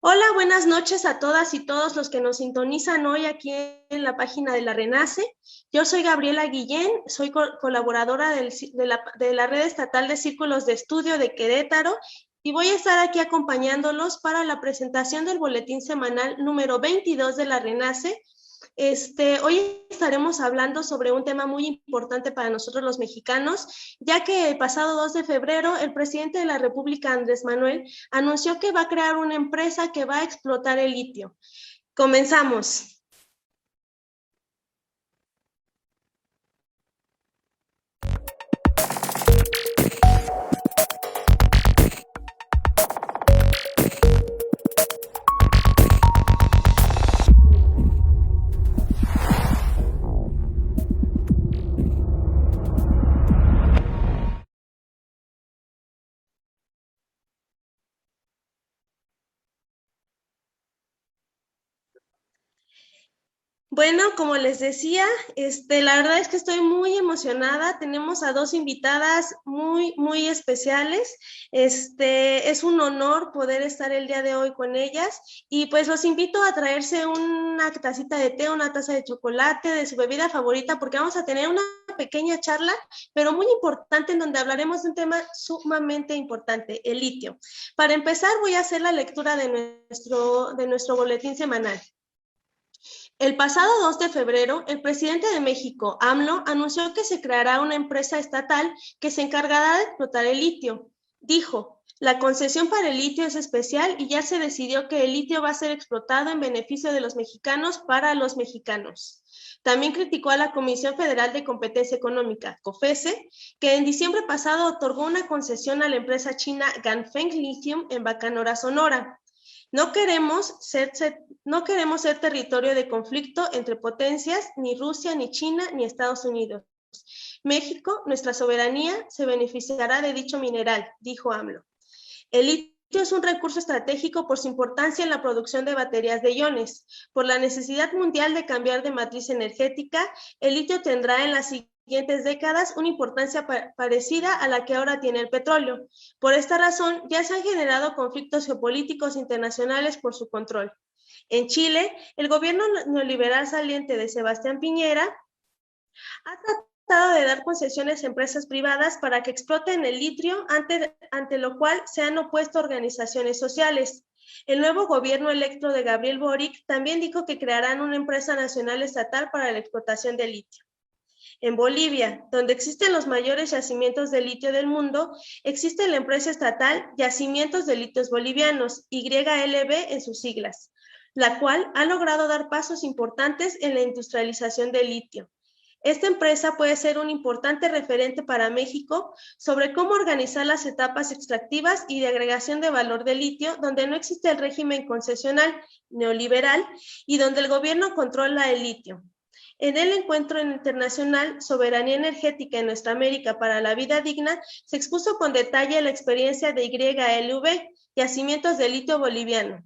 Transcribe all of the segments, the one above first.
Hola, buenas noches a todas y todos los que nos sintonizan hoy aquí en la página de la RENACE. Yo soy Gabriela Guillén, soy colaboradora de la Red Estatal de Círculos de Estudio de Querétaro y voy a estar aquí acompañándolos para la presentación del boletín semanal número 22 de la RENACE. Hoy estaremos hablando sobre un tema muy importante para nosotros los mexicanos, ya que el pasado 2 de febrero el presidente de la República, Andrés Manuel, anunció que va a crear una empresa que va a explotar el litio. Comenzamos. Bueno, como les decía, la verdad es que estoy muy emocionada. Tenemos a dos invitadas muy especiales. Es un honor poder estar el día de hoy con ellas y pues los invito a traerse una tacita de té, una taza de chocolate, de su bebida favorita, porque vamos a tener una pequeña charla, pero muy importante, en donde hablaremos de un tema sumamente importante, el litio. Para empezar, voy a hacer la lectura de nuestro boletín semanal. El pasado 2 de febrero, el presidente de México, AMLO, anunció que se creará una empresa estatal que se encargará de explotar el litio. Dijo, la concesión para el litio es especial y ya se decidió que el litio va a ser explotado en beneficio de los mexicanos para los mexicanos. También criticó a la Comisión Federal de Competencia Económica, COFESE, que en diciembre pasado otorgó una concesión a la empresa china Ganfeng Lithium en Bacanora, Sonora. No queremos ser territorio de conflicto entre potencias, ni Rusia, ni China, ni Estados Unidos. México, nuestra soberanía, se beneficiará de dicho mineral, dijo AMLO. El litio es un recurso estratégico por su importancia en la producción de baterías de iones. Por la necesidad mundial de cambiar de matriz energética, el litio tendrá en las siguientes décadas una importancia parecida a la que ahora tiene el petróleo. Por esta razón, ya se han generado conflictos geopolíticos internacionales por su control. En Chile, el gobierno neoliberal saliente de Sebastián Piñera ha tratado de dar concesiones a empresas privadas para que exploten el litio, ante lo cual se han opuesto organizaciones sociales. El nuevo gobierno electo de Gabriel Boric también dijo que crearán una empresa nacional estatal para la explotación del litio. En Bolivia, donde existen los mayores yacimientos de litio del mundo, existe la empresa estatal Yacimientos de Litios Bolivianos, YLB en sus siglas, la cual ha logrado dar pasos importantes en la industrialización del litio. Esta empresa puede ser un importante referente para México sobre cómo organizar las etapas extractivas y de agregación de valor de litio, donde no existe el régimen concesional neoliberal y donde el gobierno controla el litio. En el encuentro internacional Soberanía Energética en Nuestra América para la Vida Digna, se expuso con detalle la experiencia de YLV, Yacimientos de Litio Boliviano.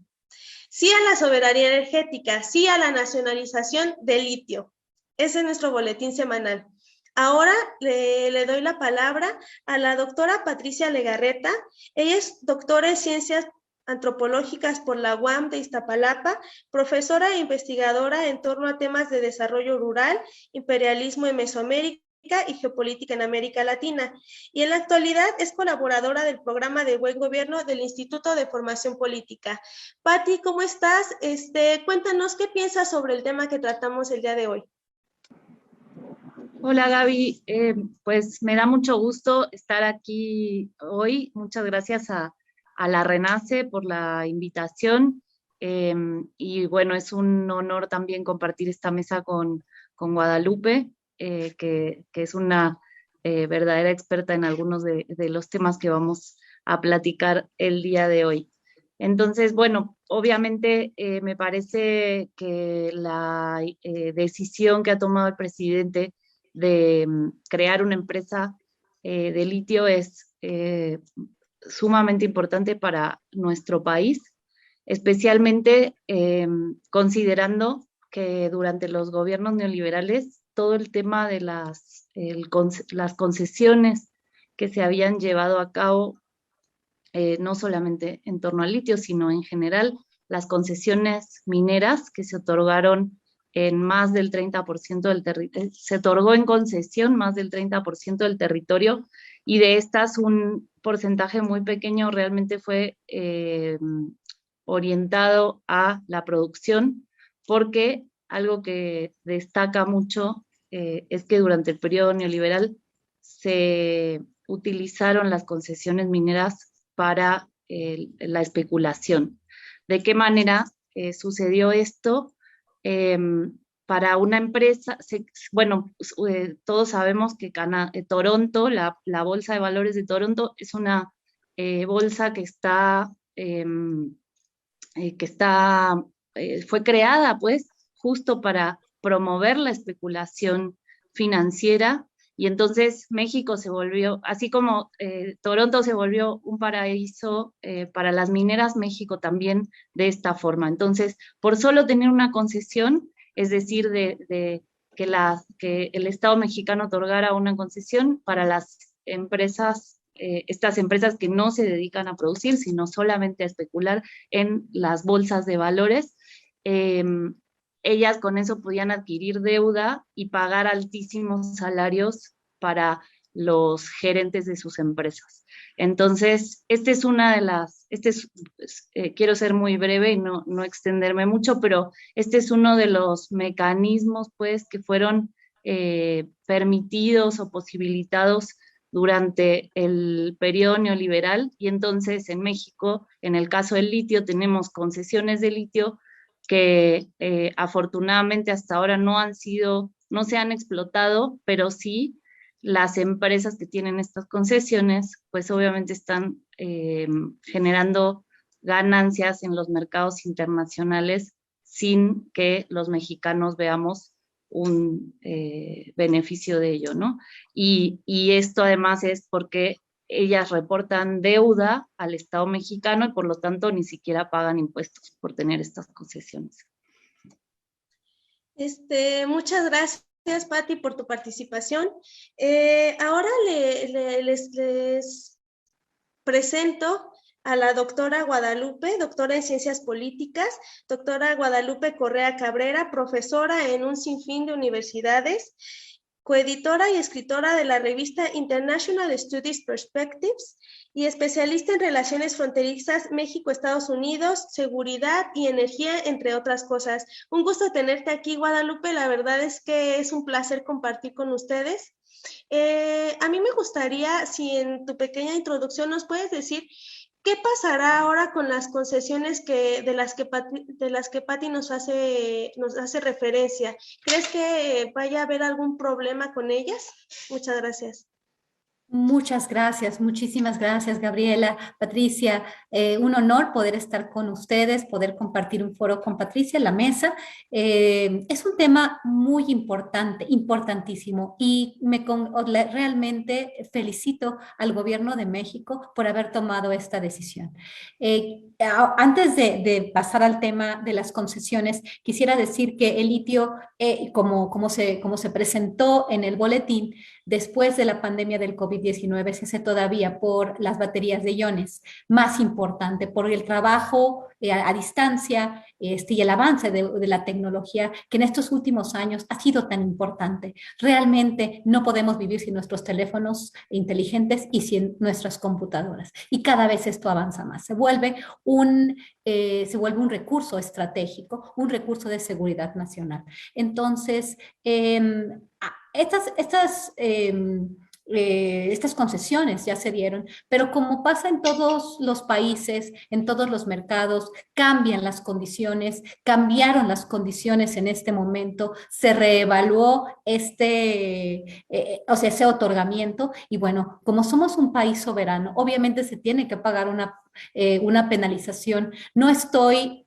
Sí a la soberanía energética, sí a la nacionalización del litio. Ese es nuestro boletín semanal. Ahora le doy la palabra a la doctora Patricia Legarreta. Ella es doctora en Ciencias Antropológicas por la UAM de Iztapalapa, profesora e investigadora en torno a temas de desarrollo rural, imperialismo en Mesoamérica y geopolítica en América Latina. Y en la actualidad es colaboradora del programa de Buen Gobierno del Instituto de Formación Política. Pati, ¿cómo estás? Cuéntanos qué piensas sobre el tema que tratamos el día de hoy. Hola Gaby, pues me da mucho gusto estar aquí hoy. Muchas gracias a la RENACE por la invitación. Y bueno, es un honor también compartir esta mesa con Guadalupe, que es una verdadera experta en algunos de los temas que vamos a platicar el día de hoy. Entonces, bueno, obviamente me parece que la decisión que ha tomado el presidente de crear una empresa de litio es sumamente importante para nuestro país, especialmente considerando que durante los gobiernos neoliberales todo el tema de las concesiones que se habían llevado a cabo, no solamente en torno al litio, sino en general, las concesiones mineras que se otorgaron en más del 30% del territorio, se otorgó en concesión más del 30% del territorio, y de estas un porcentaje muy pequeño realmente fue orientado a la producción, porque algo que destaca mucho es que durante el periodo neoliberal se utilizaron las concesiones mineras para la especulación. ¿De qué manera sucedió esto? Eh, para una empresa, bueno, todos sabemos que Toronto, la Bolsa de Valores de Toronto, es una bolsa que fue creada pues justo para promover la especulación financiera, y entonces México se volvió, así como Toronto se volvió un paraíso para las mineras, México también de esta forma. Entonces, por solo tener una concesión, es decir, que el Estado mexicano otorgara una concesión para las empresas, estas empresas que no se dedican a producir, sino solamente a especular en las bolsas de valores, eh, ellas con eso podían adquirir deuda y pagar altísimos salarios para los gerentes de sus empresas. Entonces, esta es una de las, quiero ser muy breve y no extenderme mucho, pero este es uno de los mecanismos pues que fueron permitidos o posibilitados durante el periodo neoliberal. Y entonces en México, en el caso del litio, tenemos concesiones de litio que afortunadamente hasta ahora no se han explotado, pero sí las empresas que tienen estas concesiones, pues obviamente están generando ganancias en los mercados internacionales sin que los mexicanos veamos un beneficio de ello, ¿no? Y esto además es porque ellas reportan deuda al Estado mexicano y por lo tanto ni siquiera pagan impuestos por tener estas concesiones. Muchas gracias, Patti, por tu participación. Ahora les presento a la doctora Guadalupe, doctora en Ciencias Políticas, doctora Guadalupe Correa Cabrera, profesora en un sinfín de universidades, coeditora y escritora de la revista International Studies Perspectives y especialista en relaciones fronterizas México-Estados Unidos, seguridad y energía, entre otras cosas. Un gusto tenerte aquí, Guadalupe. La verdad es que es un placer compartir con ustedes. A mí me gustaría, si en tu pequeña introducción nos puedes decir qué pasará ahora con las concesiones de las que Patti nos hace referencia. ¿Crees que vaya a haber algún problema con ellas? Muchas gracias. Muchas gracias, muchísimas gracias, Gabriela, Patricia. Un honor poder estar con ustedes, poder compartir un foro con Patricia en la mesa. Es un tema muy importante, importantísimo, y realmente felicito al gobierno de México por haber tomado esta decisión. Antes de pasar al tema de las concesiones, quisiera decir que el litio, como se presentó en el boletín, después de la pandemia del COVID-19 se hace todavía por las baterías de iones, más importante por el trabajo a distancia y el avance de la tecnología que en estos últimos años ha sido tan importante. Realmente no podemos vivir sin nuestros teléfonos inteligentes y sin nuestras computadoras. Y cada vez esto avanza más. Se vuelve un recurso estratégico, un recurso de seguridad nacional. Entonces, estas concesiones ya se dieron, pero como pasa en todos los países, en todos los mercados, cambiaron las condiciones en este momento, se reevaluó ese otorgamiento, y bueno, como somos un país soberano, obviamente se tiene que pagar una penalización. No estoy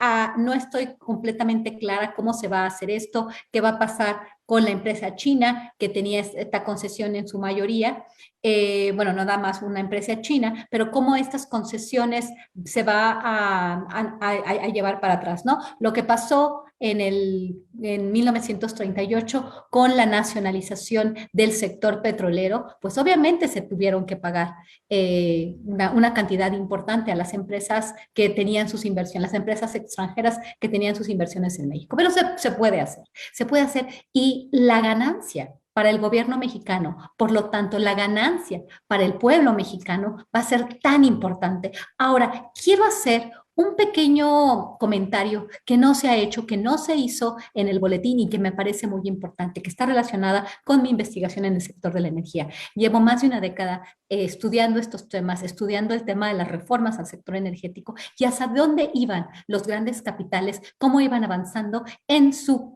completamente clara cómo se va a hacer esto, qué va a pasar con la empresa china que tenía esta concesión en su mayoría. Bueno, no da más una empresa china, pero cómo estas concesiones se va a llevar para atrás, ¿no? Lo que pasó en 1938 con la nacionalización del sector petrolero, pues obviamente se tuvieron que pagar una cantidad importante a las empresas que tenían sus inversiones, las empresas extranjeras que tenían sus inversiones en México. Pero se puede hacer y la ganancia para el gobierno mexicano, por lo tanto, la ganancia para el pueblo mexicano va a ser tan importante. Ahora, quiero hacer un pequeño comentario que no se ha hecho, que no se hizo en el boletín y que me parece muy importante, que está relacionada con mi investigación en el sector de la energía. Llevo más de una década estudiando estos temas, estudiando el tema de las reformas al sector energético y hasta dónde iban los grandes capitales, cómo iban avanzando en su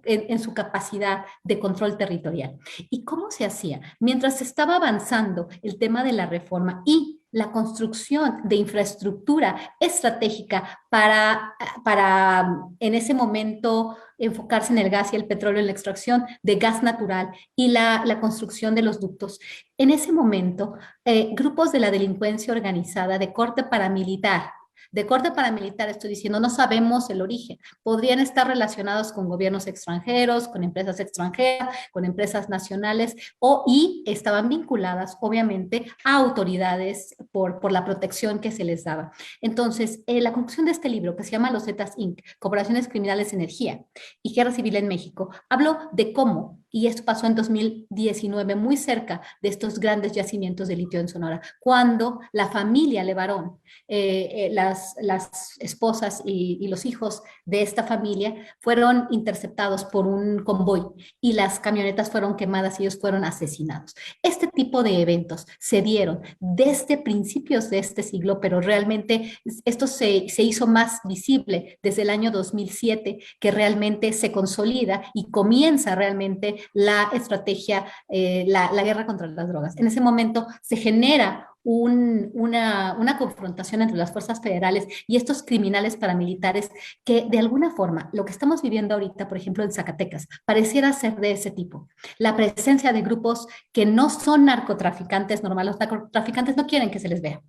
capacidad de control territorial. ¿Y cómo se hacía? Mientras se estaba avanzando el tema de la reforma y la construcción de infraestructura estratégica para en ese momento enfocarse en el gas y el petróleo, en la extracción de gas natural y la construcción de los ductos. En ese momento, grupos de la delincuencia organizada de corte paramilitar, estoy diciendo, no sabemos el origen. Podrían estar relacionados con gobiernos extranjeros, con empresas extranjeras, con empresas nacionales, y estaban vinculadas, obviamente, a autoridades por la protección que se les daba. Entonces, la conclusión de este libro, que se llama Los Zetas Inc., Corporaciones Criminales de Energía y Guerra Civil en México, habló de cómo, y esto pasó en 2019, muy cerca de estos grandes yacimientos de litio en Sonora, cuando la familia Levarón, las esposas y los hijos de esta familia fueron interceptados por un convoy y las camionetas fueron quemadas y ellos fueron asesinados. Este tipo de eventos se dieron desde principios de este siglo, pero realmente esto se hizo más visible desde el año 2007, que realmente se consolida y comienza realmente la estrategia, la guerra contra las drogas. En ese momento se genera una confrontación entre las fuerzas federales y estos criminales paramilitares que de alguna forma lo que estamos viviendo ahorita, por ejemplo en Zacatecas, pareciera ser de ese tipo. La presencia de grupos que no son narcotraficantes normales, los narcotraficantes no quieren que se les vea.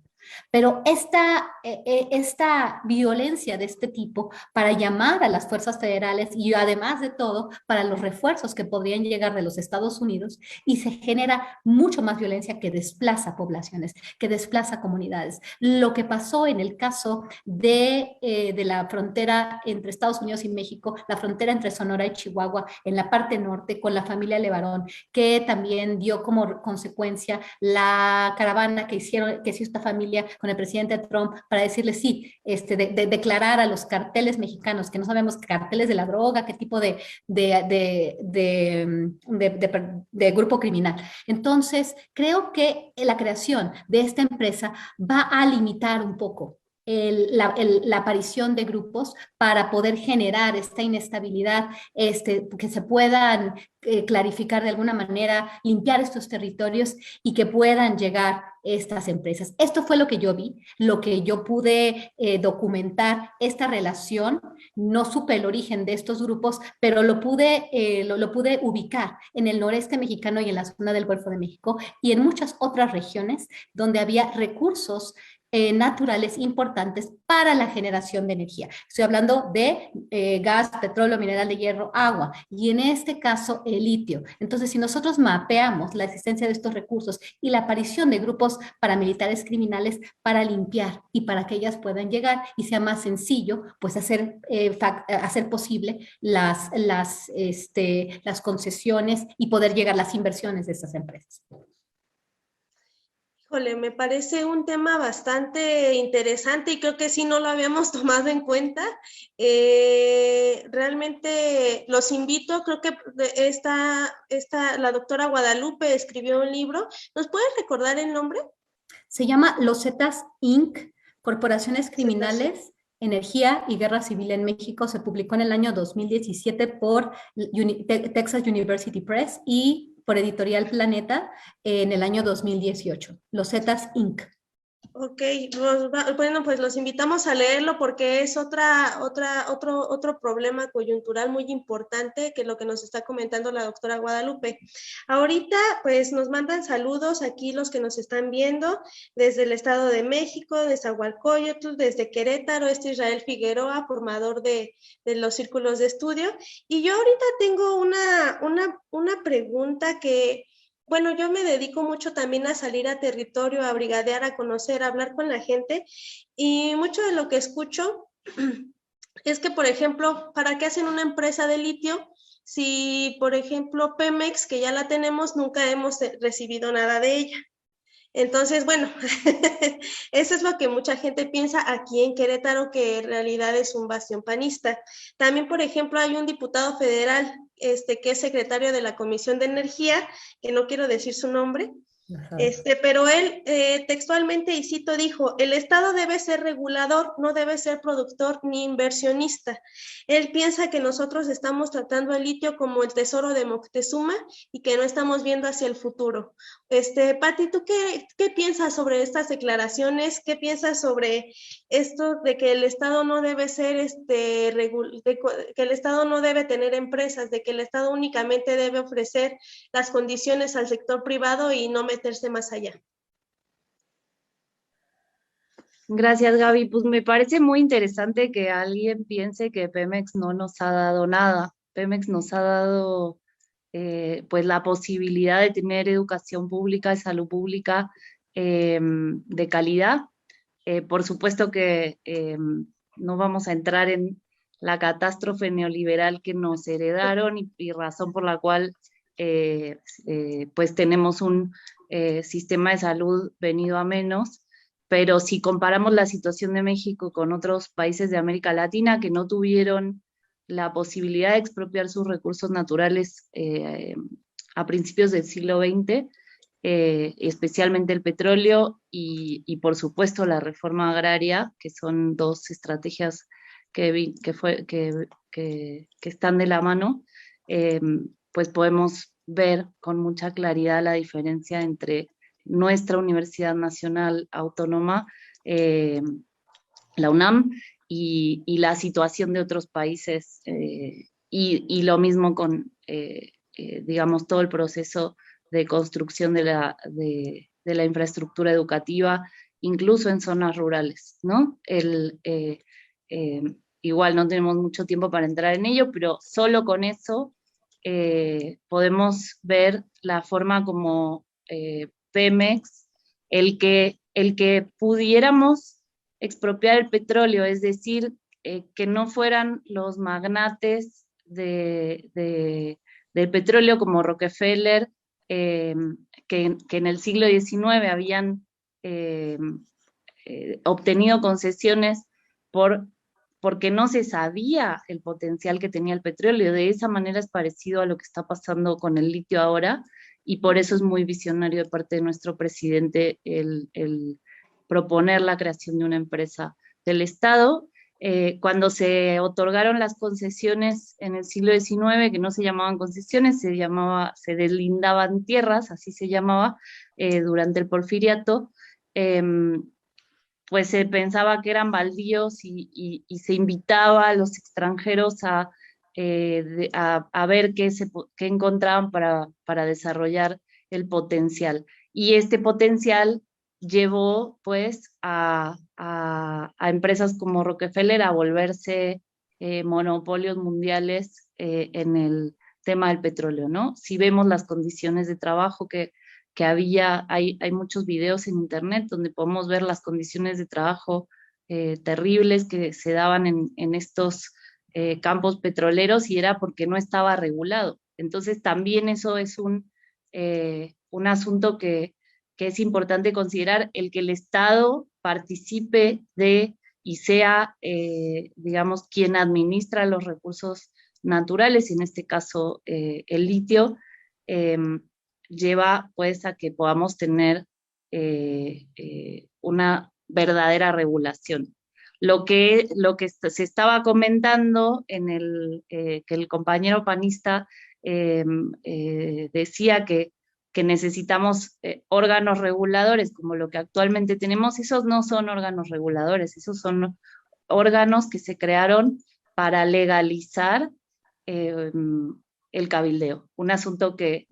Pero esta violencia de este tipo para llamar a las fuerzas federales y además de todo para los refuerzos que podrían llegar de los Estados Unidos, y se genera mucho más violencia que desplaza poblaciones, que desplaza comunidades. Lo que pasó en el caso de la frontera entre Estados Unidos y México, la frontera entre Sonora y Chihuahua, en la parte norte con la familia Levarón, que también dio como consecuencia la caravana que hizo esta familia con el presidente Trump para decirle sí, declarar a los carteles mexicanos, que no sabemos carteles de la droga, qué tipo de grupo criminal. Entonces, creo que la creación de esta empresa va a limitar un poco la aparición de grupos para poder generar esta inestabilidad, que se puedan clarificar de alguna manera, limpiar estos territorios y que puedan llegar estas empresas. Esto fue lo que yo vi, lo que yo pude documentar, esta relación. No supe el origen de estos grupos, pero lo pude ubicar en el noreste mexicano y en la zona del Golfo de México y en muchas otras regiones donde había recursos naturales importantes para la generación de energía. Estoy hablando de gas, petróleo, mineral de hierro, agua, y en este caso el litio. Entonces, si nosotros mapeamos la existencia de estos recursos y la aparición de grupos paramilitares criminales para limpiar y para que ellas puedan llegar y sea más sencillo, pues hacer posible las concesiones y poder llegar a las inversiones de estas empresas. Híjole, me parece un tema bastante interesante y creo que sí no lo habíamos tomado en cuenta. Realmente los invito, creo que la doctora Guadalupe escribió un libro. ¿Nos puedes recordar el nombre? Se llama Los Zetas Inc., Corporaciones Criminales, Energía y Guerra Civil en México. Se publicó en el año 2017 por Texas University Press y por Editorial Planeta en el año 2018. Los Zetas Inc. Ok, bueno, pues los invitamos a leerlo porque es otro problema coyuntural muy importante que lo que nos está comentando la doctora Guadalupe. Ahorita, pues nos mandan saludos aquí los que nos están viendo desde el Estado de México, de Nezahualcóyotl, desde Querétaro, Israel Figueroa, formador de los círculos de estudio. Y yo ahorita tengo una pregunta que bueno, yo me dedico mucho también a salir a territorio, a brigadear, a conocer, a hablar con la gente y mucho de lo que escucho es que, por ejemplo, ¿para qué hacen una empresa de litio? Si, por ejemplo, Pemex, que ya la tenemos, nunca hemos recibido nada de ella. Entonces, bueno, eso es lo que mucha gente piensa aquí en Querétaro, que en realidad es un bastión panista. También, por ejemplo, hay un diputado federal que es secretario de la Comisión de Energía, que no quiero decir su nombre, pero él textualmente, y cito, dijo, el Estado debe ser regulador, no debe ser productor ni inversionista. Él piensa que nosotros estamos tratando el litio como el tesoro de Moctezuma y que no estamos viendo hacia el futuro. Pati, ¿tú qué piensas sobre estas declaraciones? ¿Qué piensas sobre esto de que el Estado no debe ser, que el Estado no debe tener empresas, de que el Estado únicamente debe ofrecer las condiciones al sector privado y no meterse más allá? Gracias, Gaby. Pues me parece muy interesante que alguien piense que Pemex no nos ha dado nada. Pemex nos ha dado pues la posibilidad de tener educación pública y salud pública de calidad. Por supuesto que no vamos a entrar en la catástrofe neoliberal que nos heredaron y razón por la cual pues tenemos un sistema de salud venido a menos, pero si comparamos la situación de México con otros países de América Latina que no tuvieron la posibilidad de expropiar sus recursos naturales a principios del siglo XX, especialmente el petróleo y por supuesto la reforma agraria, que son dos estrategias que están de la mano, pues podemos ver con mucha claridad la diferencia entre nuestra Universidad Nacional Autónoma, la UNAM, y la situación de otros países, y lo mismo con, digamos, todo el proceso de construcción de la infraestructura educativa, incluso en zonas rurales, ¿no? Igual no tenemos mucho tiempo para entrar en ello, pero solo con eso podemos ver la forma como Pemex, el que pudiéramos expropiar el petróleo, es decir, que no fueran los magnates del petróleo como Rockefeller, que en el siglo XIX habían obtenido concesiones porque no se sabía el potencial que tenía el petróleo. De esa manera es parecido a lo que está pasando con el litio ahora, y por eso es muy visionario de parte de nuestro presidente el proponer la creación de una empresa del Estado. Cuando se otorgaron las concesiones en el siglo XIX, que no se llamaban concesiones, se deslindaban tierras, así se llamaba, durante el porfiriato, pues se pensaba que eran baldíos y se invitaba a los extranjeros a ver qué encontraban para desarrollar el potencial. Y este potencial llevó pues a empresas como Rockefeller a volverse monopolios mundiales en el tema del petróleo, ¿no? Si vemos las condiciones de trabajo que había, hay muchos videos en internet donde podemos ver las condiciones de trabajo terribles que se daban en estos campos petroleros, y era porque no estaba regulado. Entonces también eso es un asunto que es importante considerar, el que el Estado participe y sea, digamos, quien administra los recursos naturales, en este caso el litio, lleva pues a que podamos tener una verdadera regulación. Lo que se estaba comentando que el compañero panista decía que que necesitamos órganos reguladores como lo que actualmente tenemos. Esos no son órganos reguladores, esos son órganos que se crearon para legalizar el cabildeo, un asunto del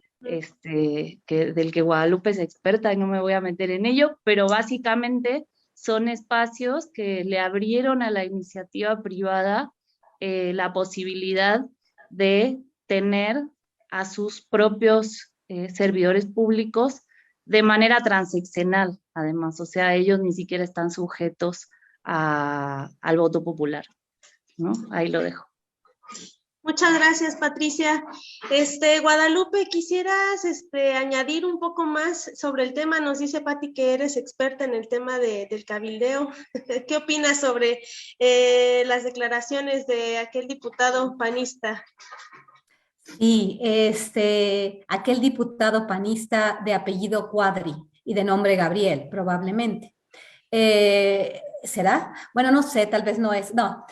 que Guadalupe es experta y no me voy a meter en ello, pero básicamente son espacios que le abrieron a la iniciativa privada la posibilidad de tener a sus propios servidores públicos de manera transaccional, además, o sea, ellos ni siquiera están sujetos al voto popular, ¿no? Ahí lo dejo. Muchas gracias, Patricia. Guadalupe, ¿quisieras añadir un poco más sobre el tema? Nos dice Pati que eres experta en el tema del cabildeo. ¿Qué opinas sobre las declaraciones de aquel diputado panista? Sí, aquel diputado panista de apellido Cuadri y de nombre Gabriel, probablemente. ¿Será? Bueno, no sé, tal vez no es. No.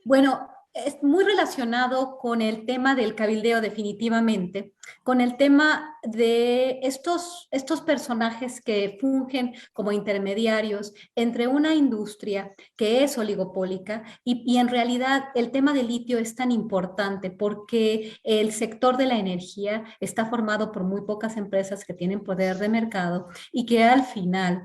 Bueno, es muy relacionado con el tema del cabildeo definitivamente, con el tema de estos personajes que fungen como intermediarios entre una industria que es oligopólica y en realidad el tema del litio es tan importante porque el sector de la energía está formado por muy pocas empresas que tienen poder de mercado y que al final,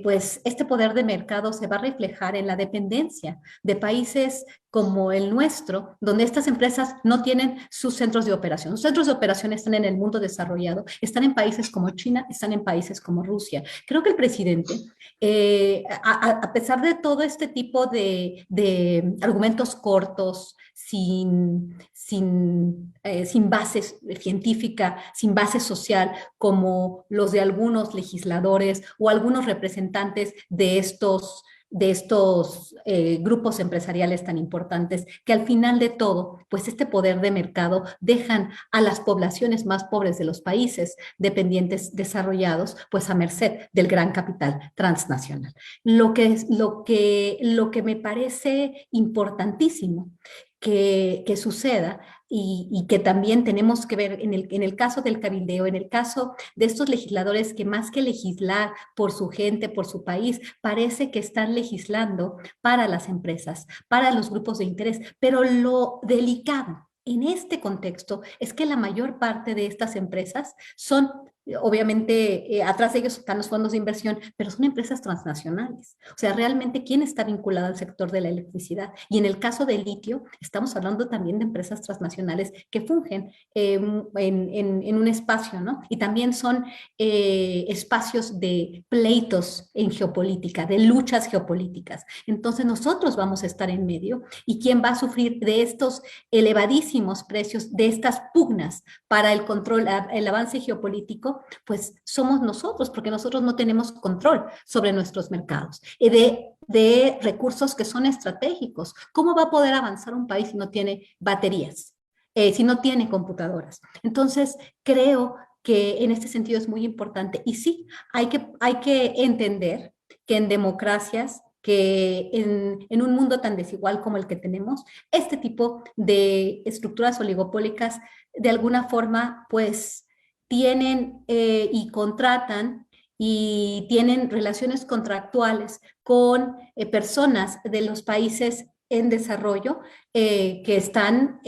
pues este poder de mercado se va a reflejar en la dependencia de países como el nuestro, donde estas empresas no tienen sus centros de operación. Los centros de operación están en el mundo desarrollado, están en países como China, están en países como Rusia. Creo que el presidente, a pesar de todo este tipo de argumentos cortos, sin base científica, sin base social, como los de algunos legisladores o algunos representantes de estos grupos empresariales tan importantes, que al final de todo, pues este poder de mercado dejan a las poblaciones más pobres de los países dependientes desarrollados, pues a merced del gran capital transnacional. Lo que me parece importantísimo que suceda y que también tenemos que ver en el caso del cabildeo, en el caso de estos legisladores que más que legislar por su gente, por su país, parece que están legislando para las empresas, para los grupos de interés, pero lo delicado en este contexto es que la mayor parte de estas empresas son, obviamente, atrás de ellos están los fondos de inversión, pero son empresas transnacionales. O sea, realmente, ¿quién está vinculado al sector de la electricidad? Y en el caso del litio, estamos hablando también de empresas transnacionales que fungen en un espacio, ¿no? Y también son espacios de pleitos en geopolítica, de luchas geopolíticas. Entonces, nosotros vamos a estar en medio y ¿quién va a sufrir de estos elevadísimos precios, de estas pugnas para el control, el avance geopolítico? Pues somos nosotros, porque nosotros no tenemos control sobre nuestros mercados de recursos que son estratégicos. ¿Cómo va a poder avanzar un país si no tiene baterías, si no tiene computadoras? Entonces, creo que en este sentido es muy importante. Y sí, hay que entender que en democracias, que en un mundo tan desigual como el que tenemos, este tipo de estructuras oligopólicas, de alguna forma, pues, tienen y contratan y tienen relaciones contractuales con personas de los países en desarrollo que están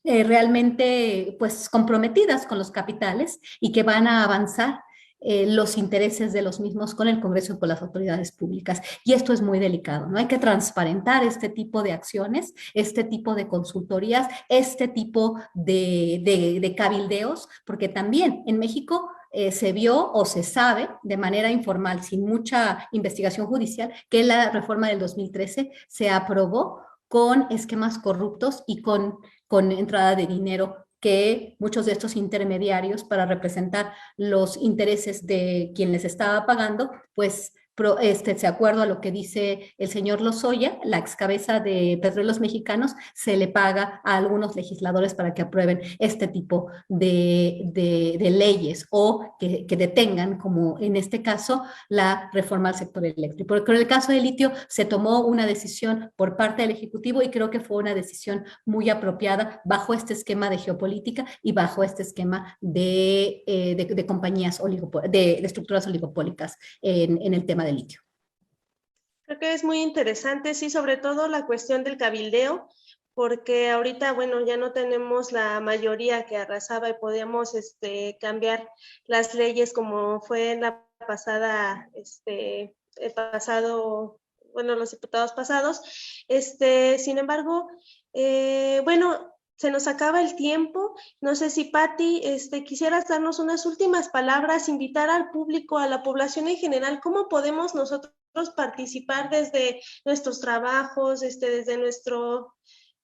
realmente pues comprometidas con los capitales y que van a avanzar los intereses de los mismos con el Congreso y con las autoridades públicas. Y esto es muy delicado, ¿no? Hay que transparentar este tipo de acciones, este tipo de consultorías, este tipo de cabildeos, porque también en México se vio o se sabe de manera informal, sin mucha investigación judicial, que la reforma del 2013 se aprobó con esquemas corruptos y con entrada de dinero, que muchos de estos intermediarios para representar los intereses de quien les estaba pagando, pues de acuerdo a lo que dice el señor Lozoya, la ex cabeza de Petróleos Mexicanos, se le paga a algunos legisladores para que aprueben este tipo de leyes o que detengan, como en este caso, la reforma al sector eléctrico. Porque en el caso del litio se tomó una decisión por parte del Ejecutivo y creo que fue una decisión muy apropiada bajo este esquema de geopolítica y bajo este esquema de compañías de estructuras oligopólicas en el tema del litio. Creo que es muy interesante, sí, sobre todo la cuestión del cabildeo, porque ahorita, bueno, ya no tenemos la mayoría que arrasaba y podíamos cambiar las leyes como fue en la pasada, el pasado, bueno, los diputados pasados. Sin embargo, bueno, se nos acaba el tiempo. No sé si, Patti, quisieras darnos unas últimas palabras, invitar al público, a la población en general, ¿cómo podemos nosotros participar desde nuestros trabajos, desde nuestro,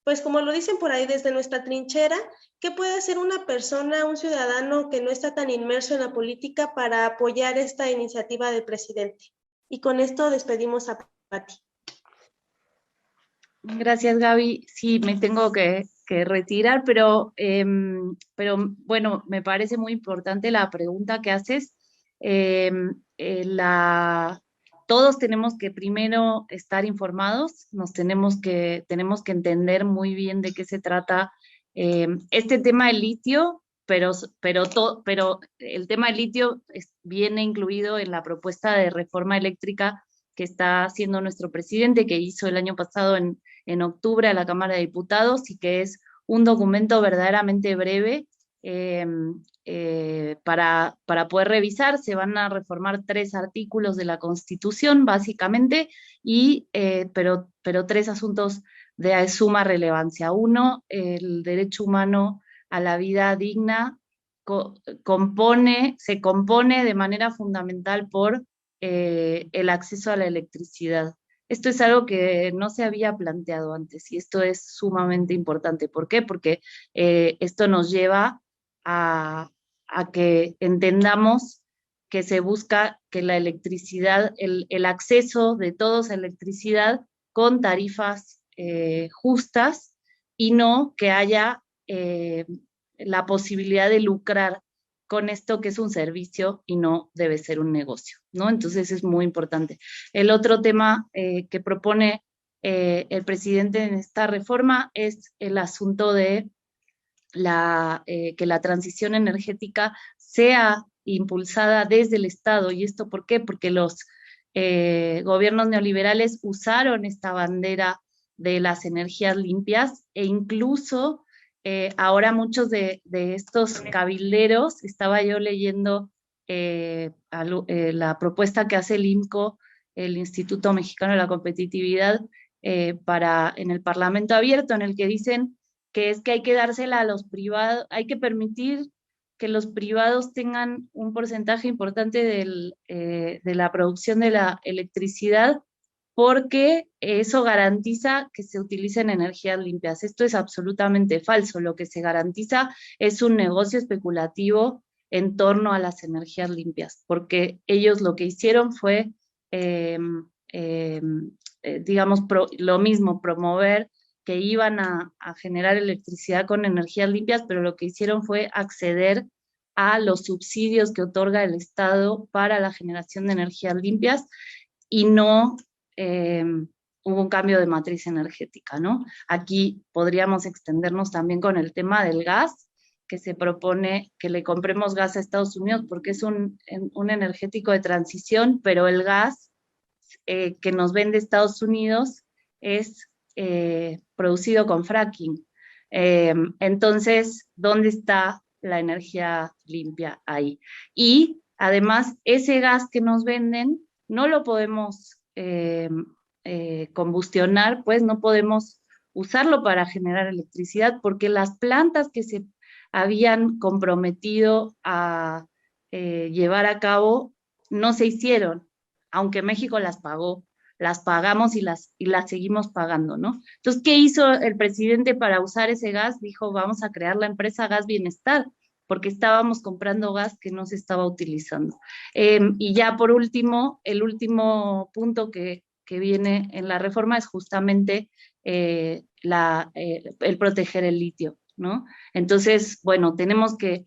pues como lo dicen por ahí, desde nuestra trinchera? ¿Qué puede hacer una persona, un ciudadano que no está tan inmerso en la política para apoyar esta iniciativa del presidente? Y con esto despedimos a Patti. Gracias, Gaby. Sí, me tengo que retirar, pero bueno, me parece muy importante la pregunta que haces. Todos tenemos que primero estar informados, tenemos que entender muy bien de qué se trata este tema del litio, pero el tema del litio viene incluido en la propuesta de reforma eléctrica que está haciendo nuestro presidente, que hizo el año pasado en octubre a la Cámara de Diputados, y que es un documento verdaderamente breve para poder revisar. Se van a reformar 3 artículos de la Constitución, básicamente, pero 3 asuntos de suma relevancia. Uno, el derecho humano a la vida digna se compone de manera fundamental por el acceso a la electricidad. Esto es algo que no se había planteado antes y esto es sumamente importante. ¿Por qué? Porque esto nos lleva a que entendamos que se busca que la electricidad, el acceso de todos a electricidad con tarifas justas, y no que haya la posibilidad de lucrar con esto, que es un servicio y no debe ser un negocio, ¿no? Entonces es muy importante. El otro tema que propone el presidente en esta reforma es el asunto de que la transición energética sea impulsada desde el Estado. ¿Y esto por qué? Porque los gobiernos neoliberales usaron esta bandera de las energías limpias, e incluso ahora muchos de estos cabilderos, estaba yo leyendo la propuesta que hace el IMCO, el Instituto Mexicano de la Competitividad, en el Parlamento Abierto, en el que dicen que es que hay que dársela a los privados, hay que permitir que los privados tengan un porcentaje importante de la producción de la electricidad, porque eso garantiza que se utilicen energías limpias. Esto es absolutamente falso. Lo que se garantiza es un negocio especulativo en torno a las energías limpias, porque ellos lo que hicieron fue, digamos, lo mismo, promover que iban a generar electricidad con energías limpias, pero lo que hicieron fue acceder a los subsidios que otorga el Estado para la generación de energías limpias, y no hubo un cambio de matriz energética, ¿no? Aquí podríamos extendernos también con el tema del gas, que se propone que le compremos gas a Estados Unidos porque es un energético de transición, pero el gas que nos vende Estados Unidos es producido con fracking. Entonces, ¿dónde está la energía limpia ahí? Y además, ese gas que nos venden no lo podemos combustionar, pues no podemos usarlo para generar electricidad, porque las plantas que se habían comprometido a llevar a cabo no se hicieron, aunque México las pagó. Las pagamos y las seguimos pagando, ¿no? Entonces, ¿qué hizo el presidente para usar ese gas? Dijo, vamos a crear la empresa Gas Bienestar, porque estábamos comprando gas que no se estaba utilizando. Y ya por último, el último punto que viene en la reforma es justamente el proteger el litio, ¿no? Entonces, bueno, tenemos que,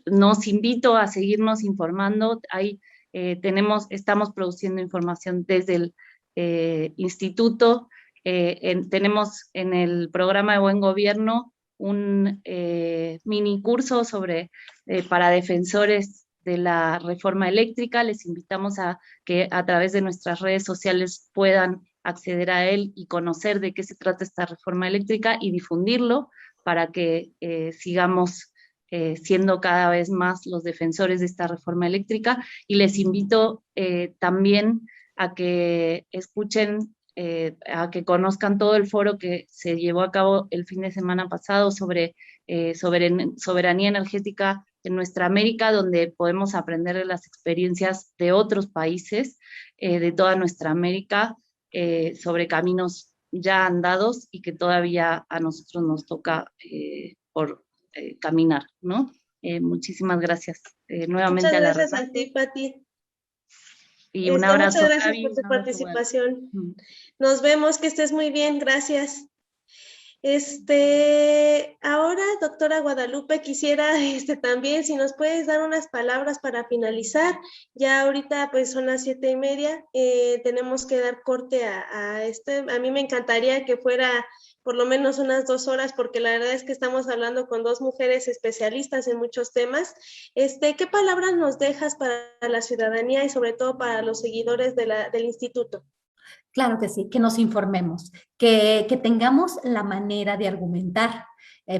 nos invito a seguirnos informando. Estamos produciendo información desde el instituto. Tenemos en el programa de Buen Gobierno un mini curso para defensores de la reforma eléctrica. Les invitamos a que a través de nuestras redes sociales puedan acceder a él y conocer de qué se trata esta reforma eléctrica y difundirlo para que sigamos siendo cada vez más los defensores de esta reforma eléctrica. Y les invito también a que escuchen, a que conozcan todo el foro que se llevó a cabo el fin de semana pasado sobre soberanía energética en nuestra América, donde podemos aprender de las experiencias de otros países de toda nuestra América, sobre caminos ya andados y que todavía a nosotros nos toca por caminar, ¿no? Muchísimas gracias nuevamente. Muchas gracias a ti, Pati. Y un abrazo, muchas gracias Gaby, por tu participación. Bueno. Nos vemos, que estés muy bien, gracias. Ahora, doctora Guadalupe, quisiera también, si nos puedes dar unas palabras para finalizar. Ya ahorita pues son las 7:30, tenemos que dar corte a A mí me encantaría que fuera por lo menos unas 2 horas, porque la verdad es que estamos hablando con 2 mujeres especialistas en muchos temas. ¿Qué palabras nos dejas para la ciudadanía y sobre todo para los seguidores del instituto? Claro que sí, que nos informemos, que tengamos la manera de argumentar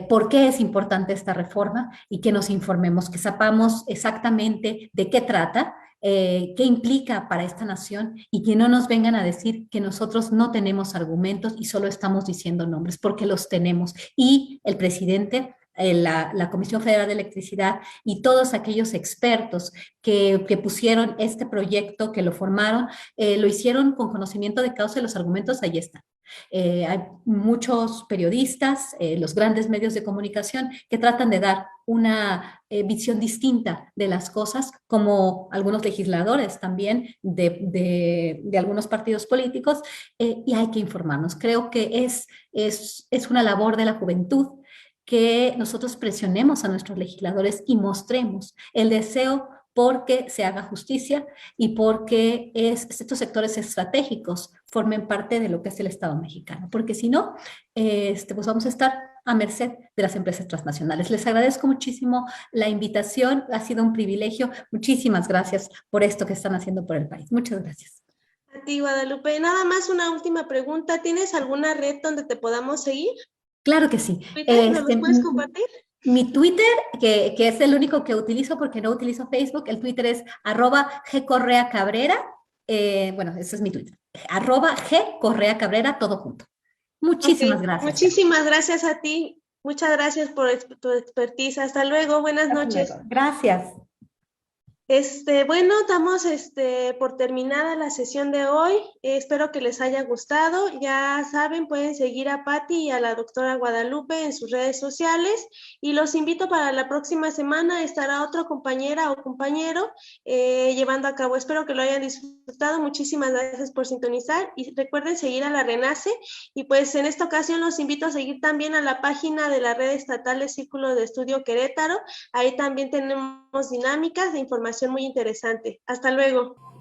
por qué es importante esta reforma y que nos informemos, que sepamos exactamente de qué trata, qué implica para esta nación y que no nos vengan a decir que nosotros no tenemos argumentos y solo estamos diciendo nombres, porque los tenemos. Y el presidente, la Comisión Federal de Electricidad y todos aquellos expertos que pusieron este proyecto, que lo formaron, lo hicieron con conocimiento de causa y los argumentos ahí están. Hay muchos periodistas, los grandes medios de comunicación que tratan de dar una visión distinta de las cosas, como algunos legisladores también de algunos partidos políticos, y hay que informarnos. Creo que es una labor de la juventud que nosotros presionemos a nuestros legisladores y mostremos el deseo porque se haga justicia y porque estos sectores estratégicos formen parte de lo que es el Estado mexicano, porque si no, pues vamos a estar a merced de las empresas transnacionales. Les agradezco muchísimo la invitación, ha sido un privilegio. Muchísimas gracias por esto que están haciendo por el país. Muchas gracias. A ti, Guadalupe. Nada más una última pregunta. ¿Tienes alguna red donde te podamos seguir? Claro que sí. ¿Me los puedes compartir? Mi Twitter, que es el único que utilizo porque no utilizo Facebook, el Twitter es @gcorreacabrera. Bueno, ese es mi Twitter. @gcorreacabrera, todo junto. Muchísimas gracias. Muchísimas gracias a ti. Muchas gracias por tu expertise. Hasta luego. Buenas noches. Gracias. Bueno, damos por terminada la sesión de hoy. Espero que les haya gustado. Ya saben, pueden seguir a Pati y a la doctora Guadalupe en sus redes sociales. Y los invito para la próxima semana. Estará otra compañera o compañero llevando a cabo. Espero que lo hayan disfrutado. Muchísimas gracias por sintonizar. Y recuerden seguir a la RENACE. Y pues en esta ocasión los invito a seguir también a la página de la Red Estatal de Círculo de Estudio Querétaro. Ahí también tenemos dinámicas de información muy interesante. Hasta luego.